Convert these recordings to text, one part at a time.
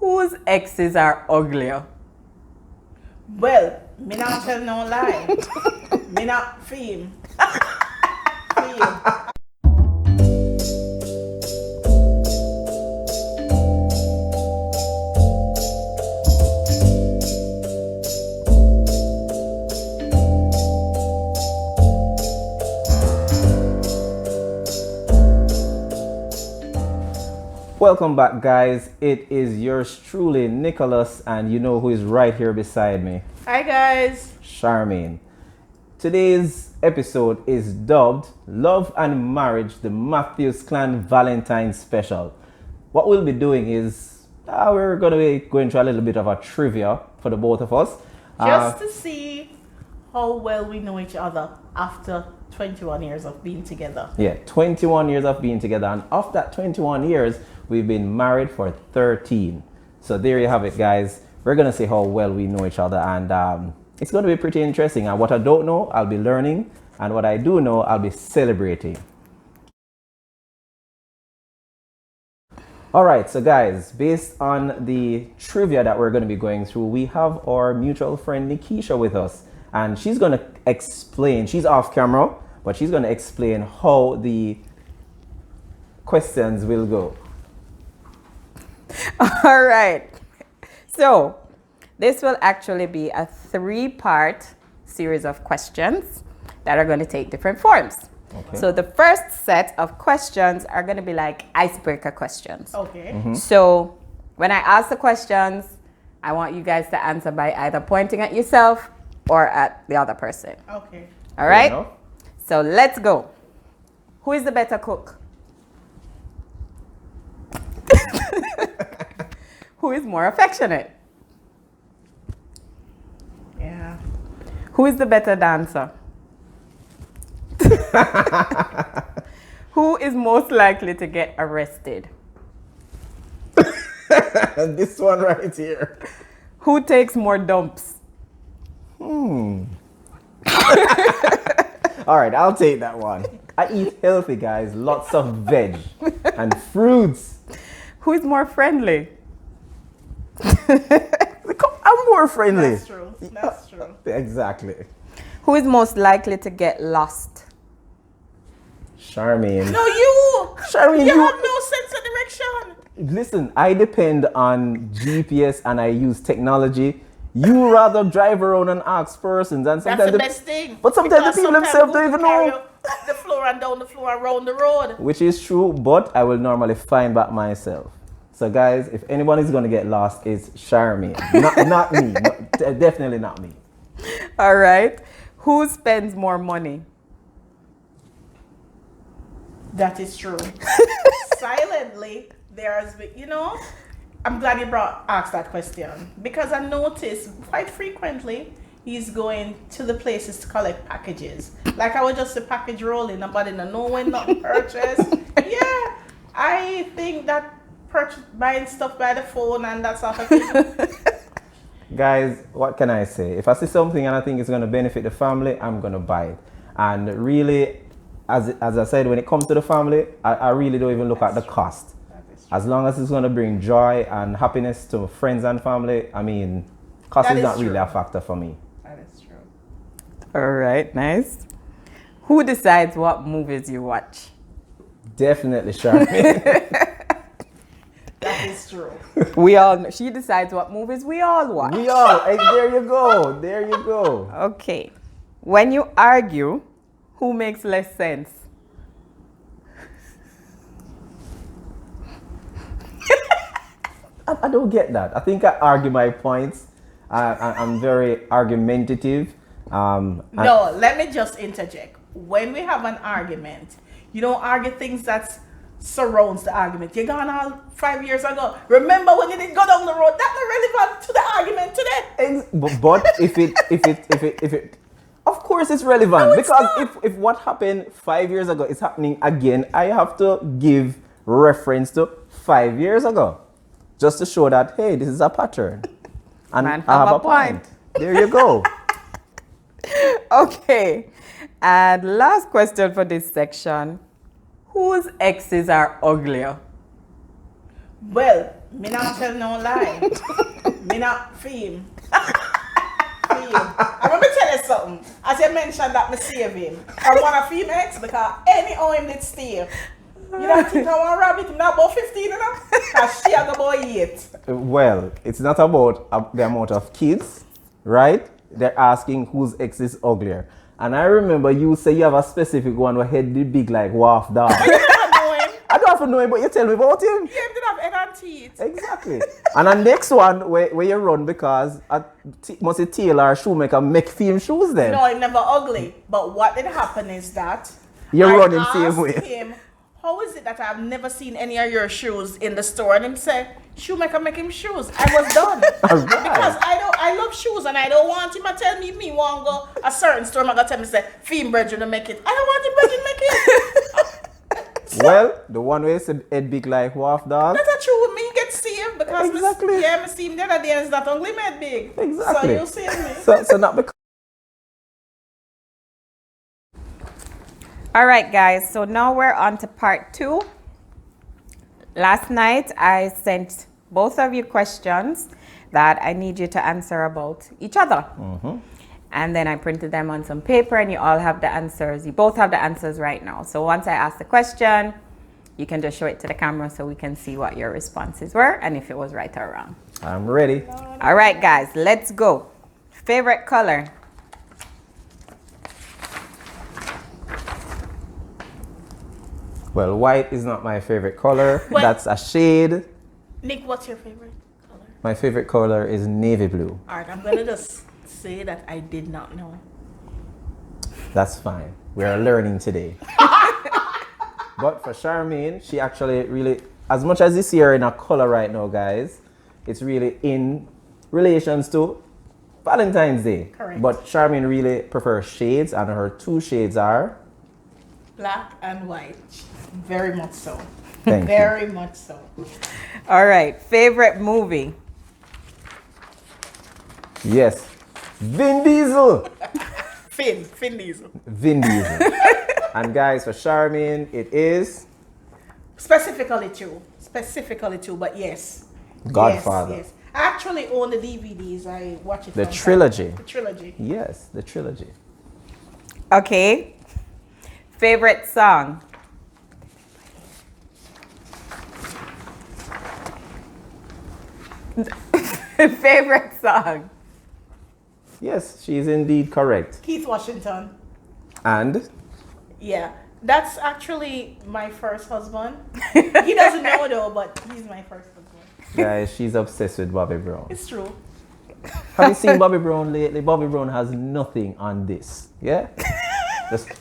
Whose exes are uglier? Well, me not tell no lie. Me not feel. Welcome back, guys. It is yours truly, Nicholas, and you know who is right here beside me. Hi guys. Sharmaine. Today's episode is dubbed Love and Marriage, the Matthews Clan Valentine Special. What we'll be doing is we're going to be going through a little bit of a trivia for the both of us. Just to see how well we know each other after 21 years of being together. Yeah, 21 years of being together, and of that 21 years, we've been married for 13. So there you have it, guys. We're going to see how well we know each other, and it's going to be pretty interesting. And what I don't know, I'll be learning, and what I do know, I'll be celebrating. All right, so guys, based on the trivia that we're going to be going through, we have our mutual friend Nikisha with us, and she's going to explain. She's off camera, but she's going to explain how the questions will go. All right. So this will actually be a 3-part series of questions that are going to take different forms. Okay. So the first set of questions are going to be like icebreaker questions. Okay. So when I ask the questions, I want you guys to answer by either pointing at yourself or at the other person. Okay. All right? Fair enough. So let's go. Who is the better cook? Who is more affectionate? Yeah. Who is the better dancer? Who is most likely to get arrested? This one right here. Who takes more dumps? All right, I'll take that one. I eat healthy, guys. Lots of veg and fruits. Who is more friendly? I'm more friendly. That's true. That's true. Exactly. Who is most likely to get lost? Sharmaine. No, you. Sharmaine, You you. have no sense of direction. Listen, I depend on GPS and I use technology. You rather drive around and ask persons, and That's sometimes the best thing. But sometimes Because the people sometimes themselves don't Google even carry know. you up the floor and down the floor and around the road. Which is true, but I will normally find back myself. So guys, if anyone is going to get lost, it's Sharmaine. Not me. Definitely not me. All right. Who spends more money? That is true. Silently, there's, I'm glad you asked that question because I noticed quite frequently he's going to the places to collect packages. Like I was just a package rolling, nobody know when nothing purchased. Yeah, I think that buying stuff by the phone and that sort of thing. Guys, what can I say? If I see something and I think it's going to benefit the family, I'm going to buy it. And really, as I said, when it comes to the family, I really don't even look at the cost. As long as it's going to bring joy and happiness to friends and family, I mean, cost is not really a factor for me. That is true. All right. Nice. Who decides what movies you watch? Definitely, Sharmaine. That is true. We all know. She decides what movies we all watch. We all. Hey, there you go. There you go. Okay. When you argue, who makes less sense? I don't get that. I think I argue my points. I'm very argumentative. No, let me just interject. When we have an argument, you don't argue things that surrounds the argument. You gone all 5 years ago. Remember when you didn't go down the road? That's not relevant to the argument today. But if it, of course it's relevant. No, it's because not. if what happened 5 years ago is happening again, I have to give reference to 5 years ago, just to show that hey, this is a pattern, and Man, I have have a a point. point. There you go. Okay. And last question for this section. Whose exes are uglier? Well, Me not tell no lie. Me not fame. I'm gonna tell you something. As you mentioned that me save him. I want a female ex because any how him did stay. You don't think I want rabbit? I'm not about 15 enough? Because she had about 8. Well, it's not about the amount of kids, right? They're asking whose ex is uglier. And I remember you say you have a specific one where head did big like Wharf Dog. You don't know him. I don't have to know him, but you tell me about him. He did have head and teeth. Exactly. And the next one where you run because must a tailor or shoemaker make film shoes then? No, I'm never ugly. But what did happen is that You I run him asked same way. him, how is it that I've never seen any of your shoes in the store? And him said, shoemaker make him shoes. I was done. Alright. Because I love shoes and I don't want him to tell me want go a certain store. I'm gonna tell me say, Fee brethren to make it. I don't want him brethren to make it. Well, the one where you said head big like Wharf Dog. That's true. Me get saved because Exactly. me see him the other day and it's not only made big. Exactly. So you save me. So not because. All right, guys. So now we're on to part 2. Last night, I sent both of you questions that I need you to answer about each other. And then I printed them on some paper and you all have the answers. You both have the answers right now. So once I ask the question, you can just show it to the camera so we can see what your responses were and if it was right or wrong. I'm ready. All right, guys, let's go. Favorite color? Well, white is not my favorite color. Well- That's a shade. Nick, what's your favorite color? My favorite color is navy blue. Alright, I'm gonna just say that I did not know. That's fine. We are learning today. But for Sharmaine, she actually really, as much as you see her in a color right now, guys, it's really in relations to Valentine's Day. Correct. But Sharmaine really prefers shades, and her 2 shades are. Black and white. Very much so. Thank you. Very much so. All right, favorite movie? Yes, Vin Diesel. Finn Diesel. Vin Diesel. And guys, for Sharmaine, it is Specifically two, but yes. Godfather. Yes. I actually own the DVDs. I watch it. The from time- trilogy. The trilogy. Yes, the trilogy. Okay. Favorite song? Favorite song? Yes, she is indeed correct. Keith Washington. And Yeah. That's actually my first husband. He doesn't know though, but he's my first husband. guys, she's obsessed with Bobby Brown. It's true. Have you seen Bobby Brown lately? Bobby Brown has nothing on this. Yeah?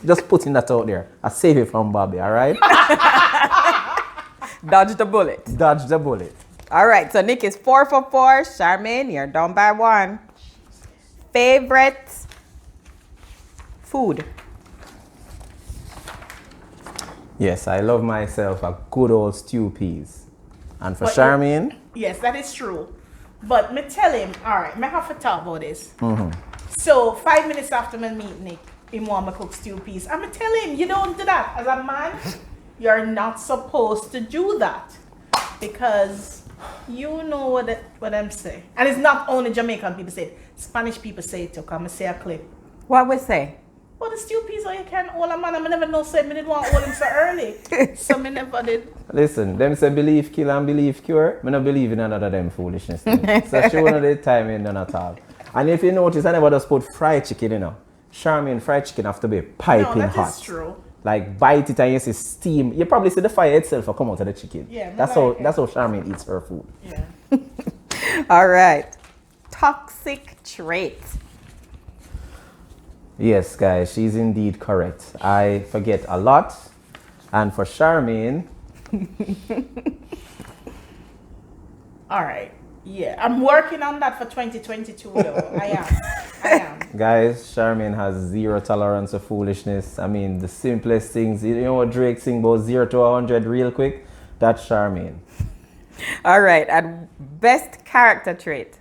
Just putting that out there. I save it from Bobby, all right? Dodge the bullet. Dodge the bullet. All right, so Nick is 4 for 4. Sharmaine, you're down by 1. Favorite food? Yes, I love myself a good old stew peas. And for But- Sharmaine, Yes, that is true. But me tell him, all right, me have to talk about this. So 5 minutes after me meet Nick, him want me cook stew peas. I'm gonna tell him, you don't do that. As a man, you're not supposed to do that. Because you know what I'm saying. And it's not only Jamaican people say it. Spanish people say it too. Come say a clip. What we say? Well, the stew peas, or you can hold a man. I never know say me didn't want to hold him so early. So me never did. listen, them say belief kill and belief cure. Me not believe in none of them foolishness. So she won't the time in none at all. And if you notice, I never just put fried chicken, you know. Charmaine fried chicken have to be piping No, that hot. is true. Like bite it and you see steam. You probably see the fire itself will come out of the chicken. Yeah, me that's like it. how Charmaine eats her food. Yeah. All right. Toxic trait. Yes, guys, she's indeed correct. I forget a lot. And for Charmaine, All right. Yeah, I'm working on that for 2022 though. I am. guys, Charmaine has zero tolerance of foolishness. I mean, the simplest things. You know what Drake sing about 0 to 100 real quick? That's Charmaine. All right. And best character trait.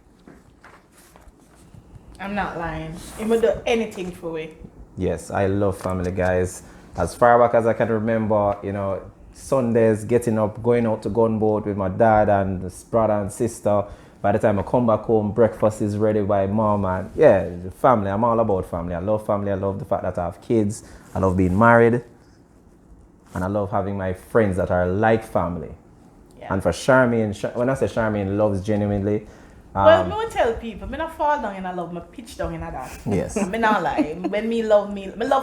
I'm not lying. He would do anything for it. Yes, I love family, guys. As far back as I can remember, you know, Sundays, getting up, going out to gunboat with my dad and his brother and sister. By the time I come back home, breakfast is ready by mom, and yeah, the family. I'm all about family. I love family. I love the fact that I have kids. I love being married. And I love having my friends that are like family. Yeah. And for Sharmaine, when I say Sharmaine loves genuinely, Well, me will tell people, me not fall down in a love, me pitch down in a that. yes. Me not lie. When me love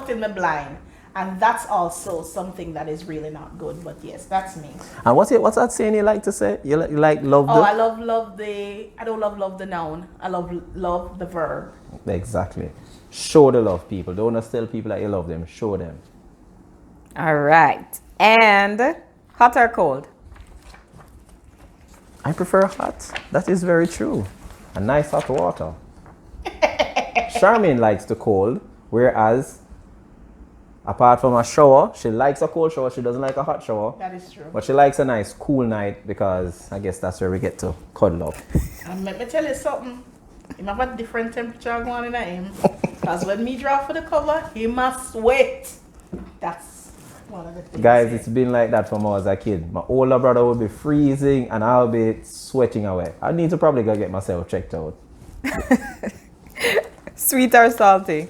till me blind. And that's also something that is really not good. But yes, that's me. And what's that saying you like to say? You like love Oh, the... I don't love the noun. I love the verb. Exactly. Show the love, people. Don't just tell people that you love them. Show them. All right. And hot or cold? I prefer hot. That is very true. A nice hot water. Sharmaine likes the cold, whereas apart from a shower, she likes a cold shower. She doesn't like a hot shower. That is true. But she likes a nice cool night because I guess that's where we get to cuddle up. And let me tell you something. He have a different temperature going in him. Because when me draw for the cover, he must sweat. That's one of the things. Guys, it's been like that from when I was a kid. My older brother would be freezing and I'll be sweating away. I need to probably go get myself checked out. Sweet or salty?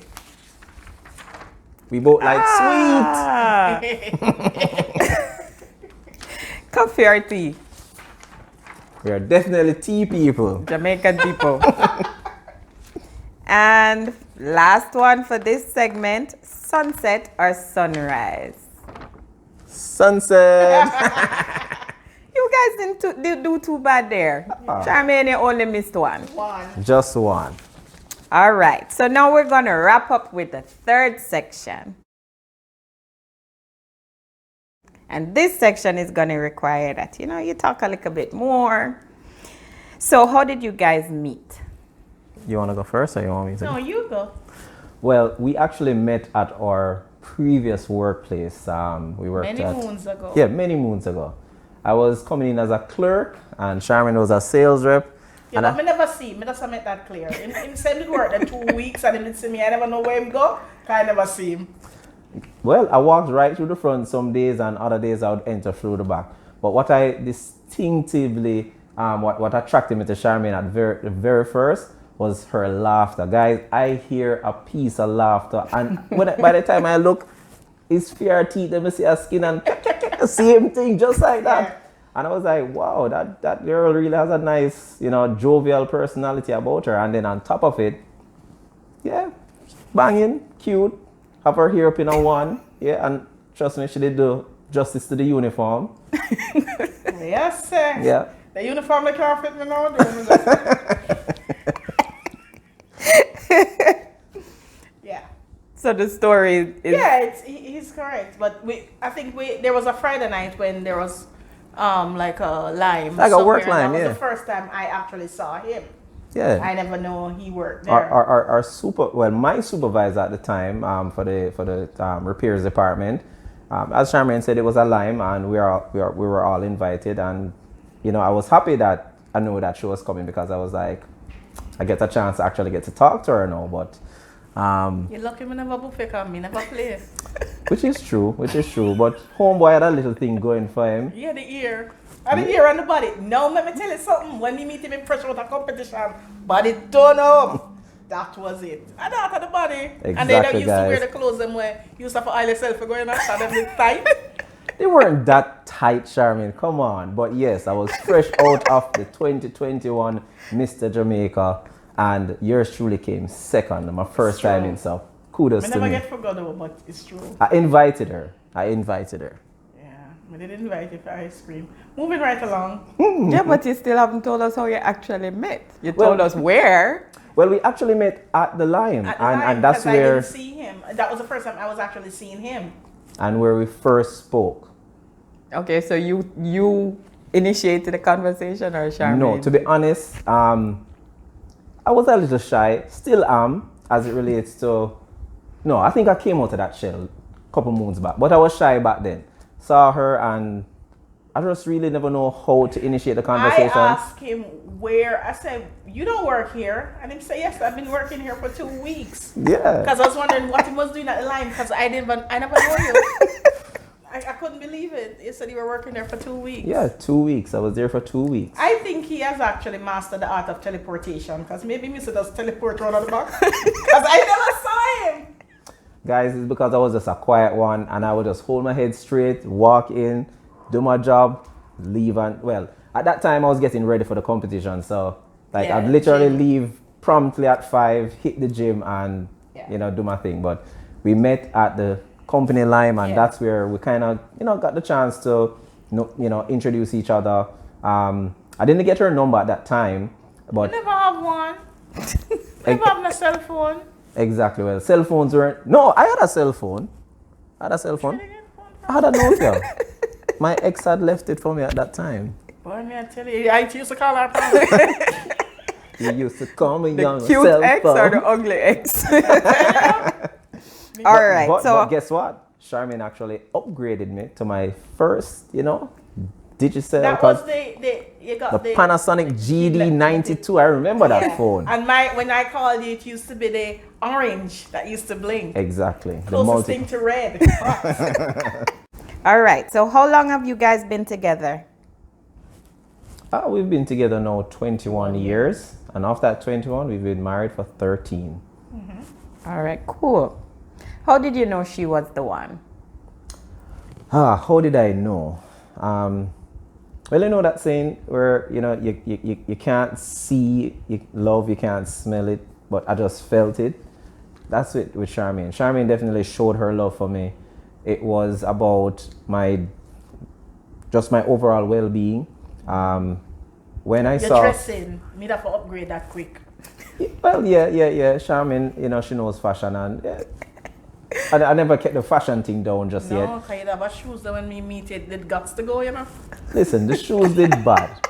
We both like Ah. Coffee or tea? sweet. We are definitely tea people. Jamaican people. And last one for this segment, sunset or sunrise? Sunset. You guys didn't do too bad there. Sharmaine, you only missed one. Just one. All right, so now we're going to wrap up with the third section. And this section is going to require that, you talk a little bit more. So how did you guys meet? You want to go first or you want me to? No, you go. Well, we actually met at our previous workplace. We worked Many at... moons ago. Yeah, many moons ago. I was coming in as a clerk and Sharmaine was a sales rep. Yeah, but me never see him. Me just make that clear. Him said it work in 2 weeks and he didn't see me. I never know where him go. I never see him. Well, I walked right through the front some days and other days I would enter through the back. But what I distinctively, what attracted me to Sharmaine at the very first was her laughter. Guys, I hear a piece of laughter and by the time I look, it's fair teeth, let me see her skin and same thing, just like that. Yeah. And I was like, wow, that girl really has a nice, jovial personality about her. And then on top of it, yeah, banging, cute, have her hair up in a one. Yeah, and trust me, she did do justice to the uniform. Yes, sir. Yeah. The uniform they can't fit me now. Yeah. So the story is... Yeah, he's correct. But I think there was a Friday night when there was like a lime. Like a work somewhere, and lime, that yeah. was the first time I actually saw him. Yeah. I never know he worked there. My supervisor at the time for the repairs department, as Sharmaine said, it was a lime, and we were all invited, and I was happy that I knew that she was coming because I was like, I get a chance to actually get to talk to her now, but. You're lucky me never buffet on me, never play. Which is true, but homeboy had a little thing going for him. Yeah, the ear. And the ear and the body. Now, let me tell you something. When we meet him in fresh water competition, body turn up. That was it. And after the body. Exactly, and they don't used guys. to wear the clothes them where you used to have to oil yourself for going outside them with tight. They weren't that tight, Sharmaine, come on. But yes, I was fresh out of the 2021 Mr. Jamaica, and yours truly came second, my first time in, so kudos I to never me. get forgotten, but it's true. I invited her. Yeah, I didn't invite you for ice cream. Moving right along. Yeah, but you still haven't told us how you actually met. You told us where. Well, we actually met at the Lime, and that's 'cause where I didn't see him. That was the first time I was actually seeing him. and where we first spoke. Okay, so you initiated the conversation or Sharmaine? No, to be honest, I was a little shy, still am, as it relates to. No, I think I came out of that shell a couple moons back, but I was shy back then. Saw her and I just really never know how to initiate the conversation. I asked him where. I said, "You don't work here," and he said, "Yes, I've been working here for 2 weeks." Yeah. Because I was wondering what he was doing at the line. Because I never know you. I couldn't believe it. You said you were working there for 2 weeks. Yeah, 2 weeks. I was there for 2 weeks. I think he has actually mastered the art of teleportation because maybe Mr. does teleport around the back because I never saw him. Guys, it's because I was just a quiet one and I would just hold my head straight, walk in, do my job, leave. And well, at that time I was getting ready for the competition. So like I'd literally leave promptly at 5, hit the gym and, do my thing. But we met at the company Lime and that's where we kind of, got the chance to, introduce each other. I didn't get her number at that time, but you never have one. You never have a cell phone. Exactly. Well, cell phones weren't. No, I had a cell phone. I had a Nokia. My ex had left it for me at that time. Boy, me I tell you, I used to call her probably. You used to call me the on cute cell ex phone. or the ugly ex? All right. But guess what? Sharmaine actually upgraded me to my first, digital. That was the Panasonic GD92. I remember that phone. And when I called you, it used to be the orange that used to blink. Exactly. Closest thing to red. All right. So how long have you guys been together? We've been together now 21 years. And after that 21, we've been married for 13. Mm-hmm. All right. Cool. How did you know she was the one? How did I know? Well, that saying where, you can't see love, you can't smell it, but I just felt it. That's it with Sharmaine. Sharmaine definitely showed her love for me. It was about my overall well-being. When I saw... Your dressing, me have to upgrade that quick. Well, yeah. Sharmaine, she knows fashion and... I never kept the fashion thing down just yet. No, because you have shoes that when me meet it, it got to go, Listen, the shoes did bad.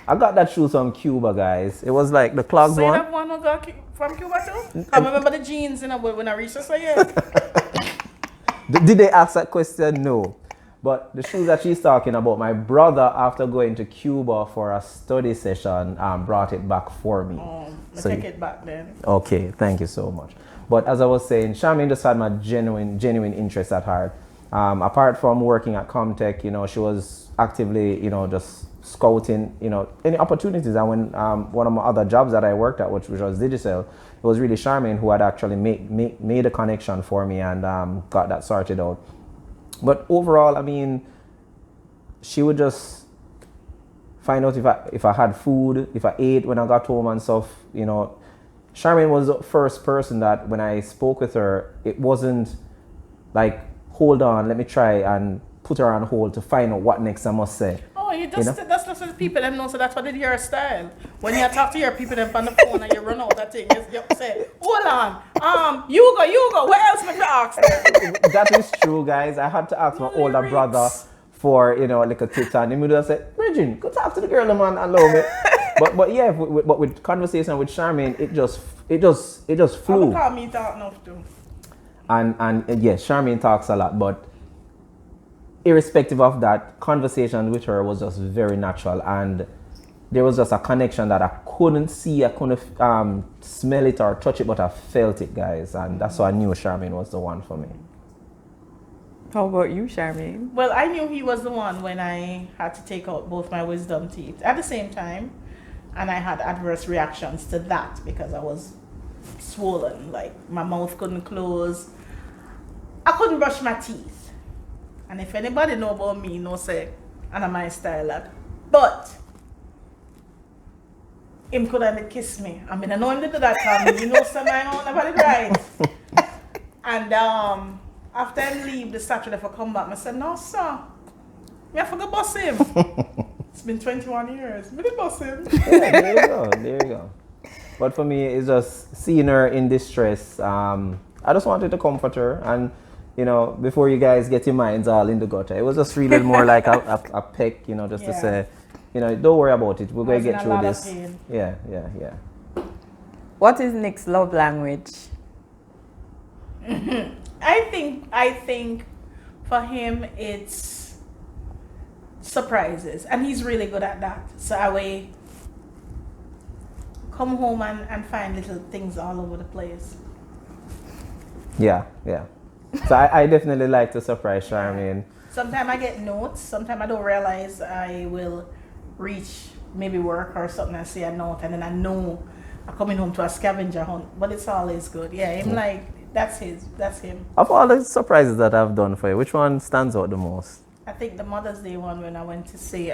I got that shoes from Cuba, guys. It was like the clogs so one. So you have one who got from Cuba too? I remember the jeans, when I reached this year. Did they ask that question? No. But the shoes that she's talking about, my brother, after going to Cuba for a study session, brought it back for me. So take it back then. Okay, thank you so much. But as I was saying, Sharmaine just had my genuine interest at heart. Apart from working at Comtech, she was actively, just scouting, any opportunities. And when one of my other jobs that I worked at, which was digital, it was really Sharmaine who had actually made a connection for me and got that sorted out. But overall, she would just find out if I had food, if I ate when I got home and stuff, Sharmaine was the first person that when I spoke with her, it wasn't like, hold on, let me try and put her on hold to find out what next I must say. Oh, that's just what people them know, so that's what it your style. When you talk to your people them on the phone and you run out that thing, you say, hold on, you go, what else may you ask? That is true, guys. I had to ask my older brother for, like a tip, and he would have said, Bridget, go talk to the girl, man, and love me. But yeah, with conversation with Sharmaine, it just flew. Call me talk enough too. And yes, Sharmaine talks a lot, but irrespective of that, conversation with her was just very natural, and there was just a connection that I couldn't see, I couldn't smell it or touch it, but I felt it, guys, and that's why I knew Sharmaine was the one for me. How about you, Sharmaine? Well, I knew he was the one when I had to take out both my wisdom teeth at the same time. And I had adverse reactions to that because I was swollen. Like, my mouth couldn't close. I couldn't brush my teeth. And if anybody know about me, no say, and I'm my style that. But, him could have kissed me. I mean, I know him to do that because you know some I know nobody right. And after I leave the Saturday for come back, I said, no, sir. Me have to go bust him. It's been 21 years. Me did bust him. Yeah, there you go. But for me, it's just seeing her in distress. I just wanted to comfort her. And, before you guys get your minds all in the gutter, it was just really more like a peck, just to say, don't worry about it. We're going to get through this. Yeah. What is Nick's love language? I think for him it's surprises, and he's really good at that. So I will come home and find little things all over the place. Yeah. So I definitely like to surprise Sharmaine. Sometimes I get notes. Sometimes I don't realize I will reach maybe work or something. I see a note and then I know I'm coming home to a scavenger hunt. But it's always good. Yeah, him like that's him. Of all the surprises that I've done for you, which one stands out the most? I think the Mother's Day one when I went to see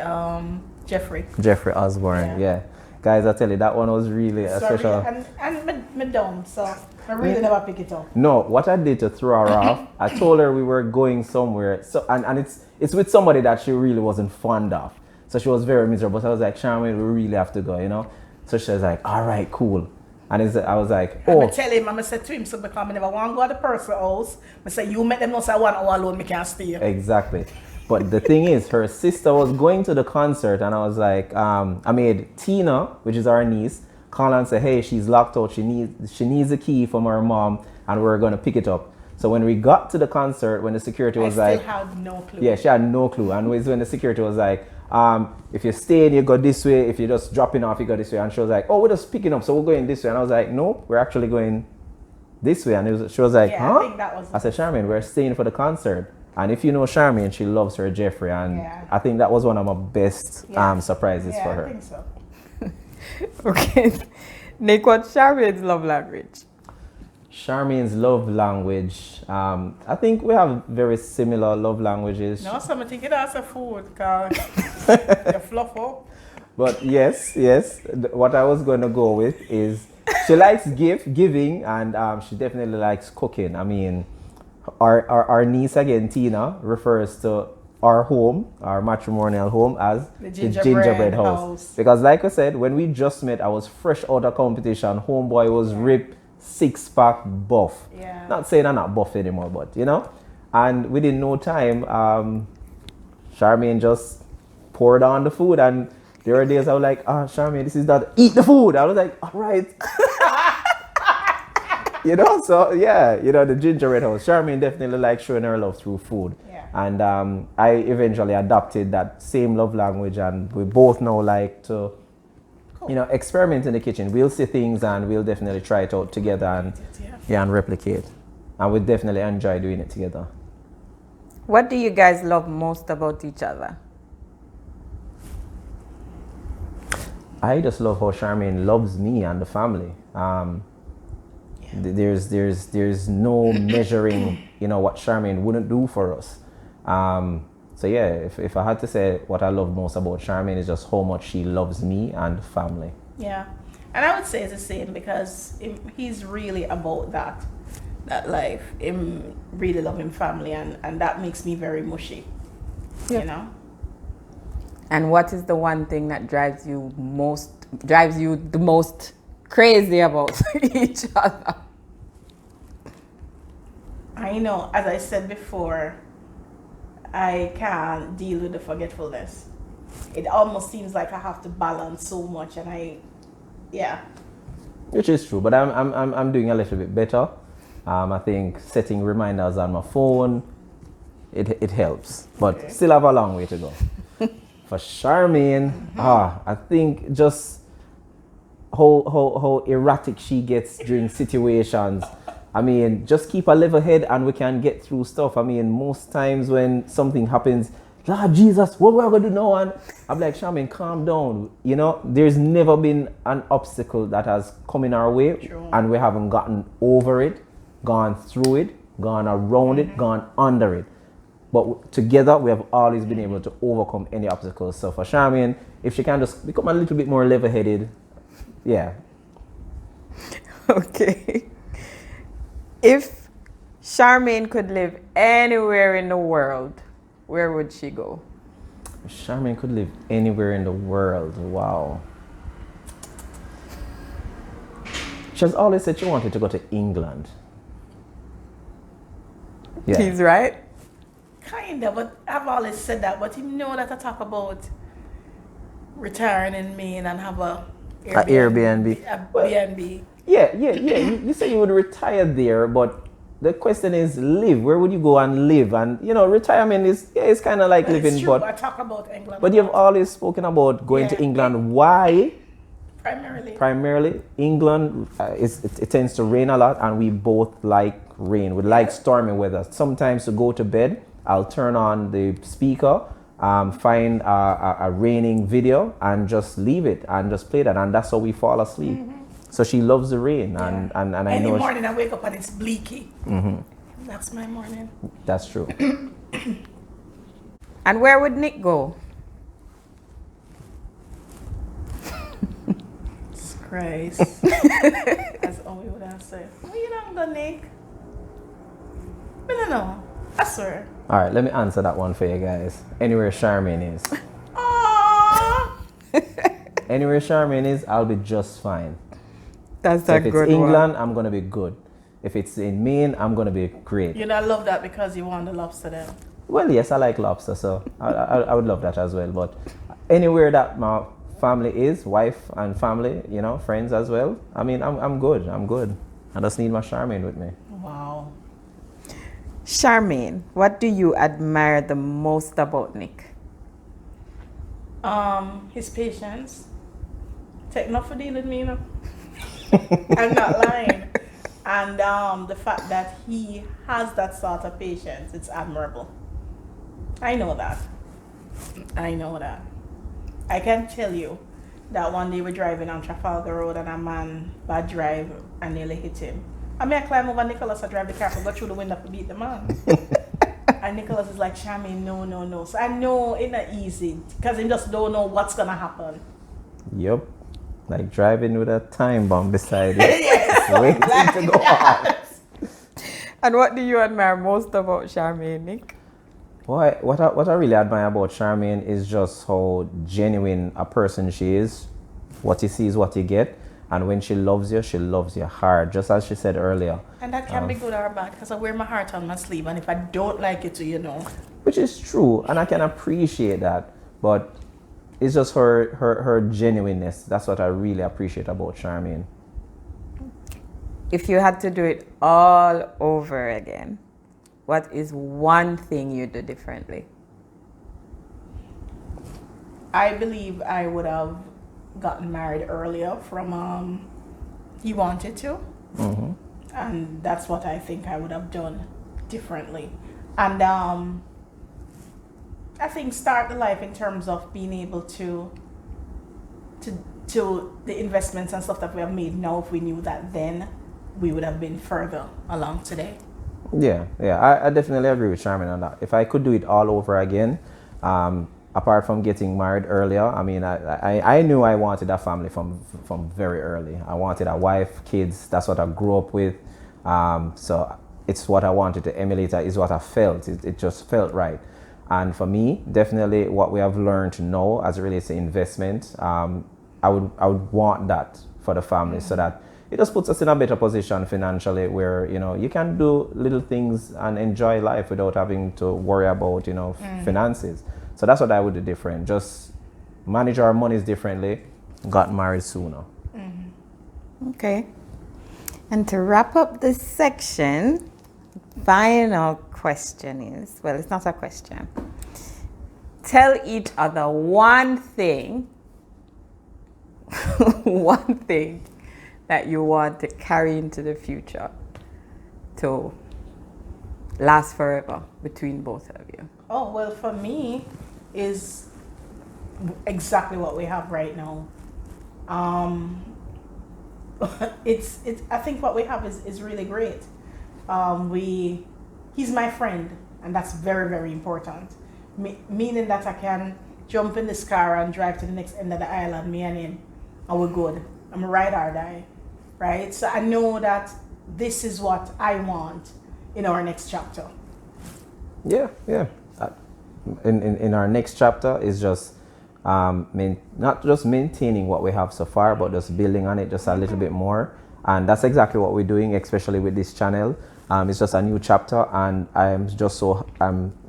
Jeffrey. Jeffrey Osborne, yeah. Guys, I tell you, that one was really a Sorry, special. and me dumb, so I really never pick it up. No, what I did to throw her off, I told her we were going somewhere, so and it's with somebody that she really wasn't fond of. So she was very miserable. So I was like, Sharmaine, we really have to go, you know? So she was like, all right, cool. And I was like, oh. I tell him, I said to him, so because I never want to go to the person's house, I say, you make them know say 1 hour alone, I can't stay. Exactly. But the thing is, her sister was going to the concert, and I was like, I made Tina, which is our niece, call and say, hey, she's locked out. She needs a key from her mom, and we're going to pick it up. So when we got to the concert, when the security was I like... still had no clue. Yeah, she had no clue. And when the security was like, if you're staying, you go this way. If you're just dropping off, you go this way. And she was like, oh, we're just picking up, so we're going this way. And I was like, no, we're actually going this way. And she was like, yeah, huh? I think that was... I said, Sharmaine, we're staying for the concert. And if you know Sharmaine, she loves her Jeffrey, and yeah. I think that was one of my best surprises for her. I think so. Okay. Nick, what's Charmaine's love language? Charmaine's love language, I think we have very similar love languages. No, so I think that's a food, because you fluff up. But yes, what I was going to go with is she likes giving, and she definitely likes cooking. I mean, our niece again, Tina, refers to our home, our matrimonial home, as the gingerbread house. Because like I said, when we just met, I was fresh out of competition. Homeboy was ripped, 6-pack buff. Yeah. Not saying I'm not buff anymore, but you know. And within no time, Sharmaine just poured on the food, and there were days I was like, Sharmaine, this is not, eat the food. I was like, all right. You know, so yeah, you know, the gingerbread house. Sharmaine definitely likes showing her love through food. Yeah. And I eventually adopted that same love language, and we both now like to, you know, experiment in the kitchen. We'll see things and we'll definitely try it out together and and replicate. And we definitely enjoy doing it together. What do you guys love most about each other? I just love how Sharmaine loves me and the family. There's no measuring, you know, what Sharmaine wouldn't do for us. So yeah, if I had to say what I love most about Sharmaine is just how much she loves me and family. Yeah, and I would say it's the same, because he's really about that life. Him really loving family, and that makes me very mushy. Yep. You know. And what is the one thing that drives you the most crazy about each other? I know, as I said before, I can't deal with the forgetfulness. It almost seems like I have to balance so much, and which is true, but I'm doing a little bit better. I think setting reminders on my phone, it helps, but still have a long way to go. For Sharmaine, I think just how erratic she gets during situations. I mean, just keep a level head and we can get through stuff. I mean, most times when something happens, Jesus, what we're going to do now? And I'm like, Sharmaine, calm down. You know, there's never been an obstacle that has come in our way and we haven't gotten over it, gone through it, gone around it, gone under it. But together, we have always been able to overcome any obstacles. So for Sharmaine, if she can just become a little bit more level-headed, yeah. Okay. If Sharmaine could live anywhere in the world, where would she go? If Sharmaine could live anywhere in the world, wow. She has always said she wanted to go to England. Yeah. He's right. Kinda, but I've always said that. But you know that I talk about retiring in Maine and have a Airbnb. Airbnb. Yeah. You say you would retire there, but the question is, live. Where would you go and live? And you know, retirement is it's kind of like living. It's true, but I talk about England. But you've always spoken about going to England. Why? Primarily, England it tends to rain a lot, and we both like rain. We like stormy weather. Sometimes to go to bed I'll turn on the speaker, find a raining video, and just leave it and just play that, and that's how we fall asleep. So she loves the rain, and I Any know morning I wake up and it's bleaky. That's my morning. that's true. And where would Nick go? Christ. That's all we would have said. What you done done, Nick? I don't know. I swear. All right, let me answer that one for you guys. Anywhere Sharmaine is. Aww. Anywhere Sharmaine is, I'll be just fine. That's So a if it's good England, I'm going to be good. If it's in Maine, I'm going to be great. You know, I love that because you want the lobster then. Well, yes, I like lobster, so I would love that as well. But anywhere that my family is, wife and family, you know, friends as well, I mean, I'm good. I'm good. I just need my Sharmaine with me. Wow. Sharmaine, what do you admire the most about Nick? His patience. Take enough for dealing with me, you know. I'm not lying. And the fact that he has that sort of patience, it's admirable. I know that. I know that. I can tell you that one day we're driving on Trafalgar Road and a man bad drive and nearly hit him. I mean, I climb over Nicholas, I drive the car, I go through the window to beat the man. And Nicholas is like, Sharmaine, no. So I know it's not easy because he just don't know what's going to happen. Yup. Like driving with a time bomb beside you. Yes, Waiting exactly to go off. that. And what do you admire most about Sharmaine, Nick? What I really admire about Sharmaine is just how genuine a person she is. What you see is what you get. And when she loves you hard, just as she said earlier. And that can be good or bad because I wear my heart on my sleeve. And if I don't like it, you know. Which is true, and I can appreciate that. But it's just her genuineness. That's what I really appreciate about Sharmaine. If you had to do it all over again, what is one thing you do differently? I believe I would have gotten married earlier from he wanted to. And that's what I think I would have done differently. And I think start the life in terms of being able to the investments and stuff that we have made now. If we knew that then, we would have been further along today. Yeah, I definitely agree with Sharmaine on that. If I could do it all over again, apart from getting married earlier, I mean, I knew I wanted a family from very early. I wanted a wife, kids. That's what I grew up with. So it's what I wanted to emulate. Is what I felt. It just felt right. And for me, definitely what we have learned to know as it relates to investment, I would want that for the family so that it just puts us in a better position financially where, you know, you can do little things and enjoy life without having to worry about, you know, finances. So that's what I would do different. Just manage our monies differently, got married sooner. Okay. And to wrap up this section, final question is, well, it's not a question. Tell each other one thing, one thing that you want to carry into the future to last forever between both of you. Oh, well, for me, is exactly what we have right now. It's I think what we have is really great. He's my friend, and that's very, very important. Meaning that I can jump in this car and drive to the next end of the island, me and him, and we're good. I'm a ride or die, right? So I know that this is what I want in our next chapter. Yeah. In our next chapter is just not just maintaining what we have so far, but just building on it just a little bit more. And that's exactly what we're doing, especially with this channel. It's just a new chapter, and I'm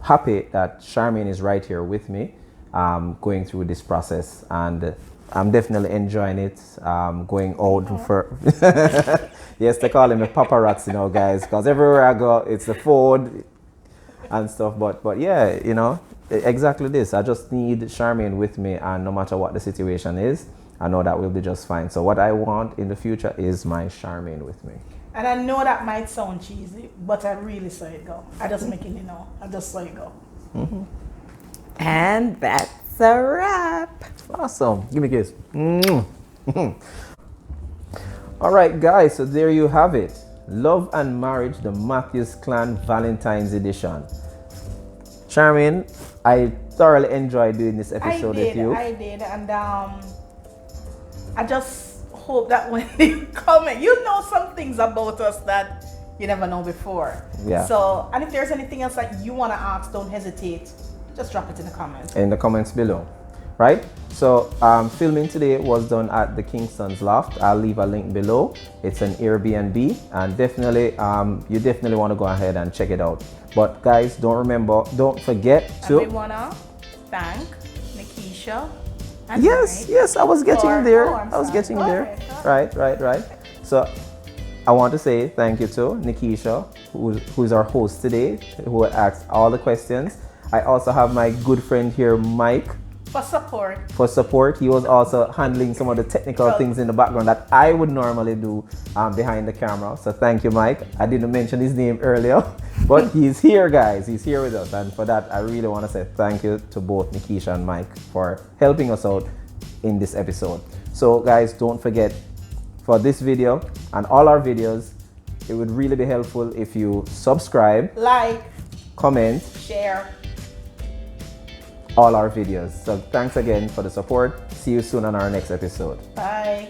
happy that Sharmaine is right here with me, going through this process, and I'm definitely enjoying it. Going out for yes, they call him a paparazzi, you know, guys, because everywhere I go, it's the food and stuff. But yeah, you know, exactly this. I just need Sharmaine with me, and no matter what the situation is, I know that we'll be just fine. So what I want in the future is my Sharmaine with me. And I know that might sound cheesy, but I really saw it go. I just making it know. I just saw it go. And that's a wrap. Awesome. Give me a kiss. All right, guys. So there you have it. Love and Marriage, the Matthews Clan Valentine's edition. Sharmaine, I thoroughly enjoyed doing this episode with you. I did. And I just hope that when they comment, you know some things about us that you never know before. Yeah. So, and if there's anything else that you want to ask, don't hesitate. Just drop it in the comments. In the comments below, right? So filming today was done at the Kingston's Loft. I'll leave a link below. It's an Airbnb, and definitely you definitely want to go ahead and check it out. But guys, don't forget to. And we wanna thank Nikisha. And Yes, I was getting there. I'm I was sorry. getting Go there. ahead. Right. So I want to say thank you to Nikisha, who's our host today, who asked all the questions. I also have my good friend here, Mike, for support. He was also handling some of the technical things in the background that I would normally do behind the camera. So thank you, Mike. I didn't mention his name earlier, but he's here, guys. He's here with us. And for that, I really want to say thank you to both Nikisha and Mike for helping us out in this episode. So guys, don't forget, for this video and all our videos, it would really be helpful if you subscribe, like, comment, share all our videos. So thanks again for the support. See you soon on our next episode. Bye.